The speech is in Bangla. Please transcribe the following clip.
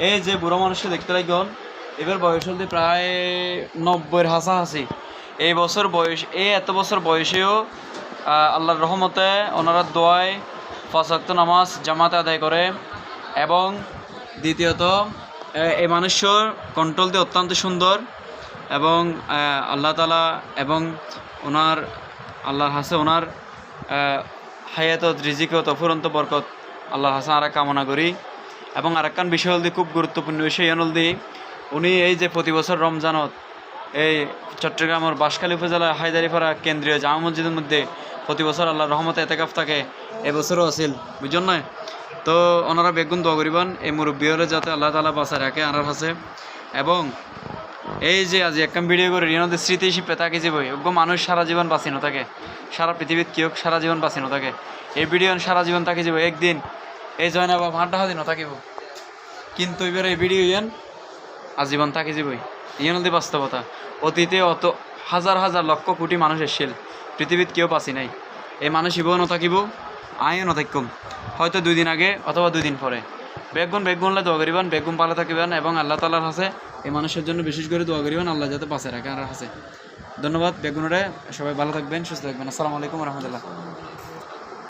এই যে বুড়ো মানুষকে দেখতে লাগন এবার বয়স হলতে প্রায় 90-এর হাসাহাসি। এই বছর বয়স এত বছর বয়সেও আল্লাহর রহমতে ওনারা দোয়ায় 5 ওয়াক্ত নামাজ জামাতে আদায় করে। এবং দ্বিতীয়ত এই মানুষের কন্ট্রোল দিয়ে অত্যন্ত সুন্দর। এবং আল্লাহ তালা এবং ওনার আল্লাহর হাসে ওনার হায়াত রিজিকত ফুরন্ত বরকত আল্লাহর হাসে আর কামনা করি। এবং আরেকখান বিষয় হল খুব গুরুত্বপূর্ণ বিষয় হল উনি এই যে প্রতি বছর রমজানত এই চট্টগ্রামের বাঁশখালী উপজেলা হায়দারিপাড়া কেন্দ্রীয় জামা মসজিদের মধ্যে প্রতি বছর আল্লাহর রহমতে এতেকাফ থাকে। এবছরও আছিল বুঝছেন নয়। তো ওনারা বেগুন দোয়া করিবেন এই মুরব্বীরে যাতে আল্লাহ তালা বাঁচায় রাখে আনার কাছে। এবং এই যে আজ একদম ভিডিও করে রিনাদের স্মৃতি হিসেবে তাকে যে বই ওগ্য মানুষ সারা জীবন বাঁচিনো থাকে, সারা পৃথিবীর কেউ সারা জীবন বাঁচিনো থাকে। এই ভিডিও সারা জীবন তাকে যাবো একদিন এই জয়না বা 5 দিনও থাকিব, কিন্তু এবার এই ভিডিও ইয়ান আজীবন তাকে যাবই। ইয়ান হল বাস্তবতা। অতীতে অত হাজার হাজার লক্ষ কোটি মানুষ এসেছিল, পৃথিবীত কেউ বাঁচি নাই। এই মানুষ ইবও নথাকিব, আইও নথাক্যম, হয়তো 2 দিন আগে অথবা 2 দিন পরে। বেগুনলে দোয়া করিবেন, বেগুন পালে থাকিবেন এবং আল্লাহ তালার হাসে এই মানুষের জন্য বিশেষ করে দোয়া করিবেন আল্লাহ যাতে পাশে রাখে আর হাসে। ধন্যবাদ বেগুনরে, সবাই ভালো থাকবেন, সুস্থ থাকবেন। আসসালামু আলাইকুম রহমতুল্লাহ।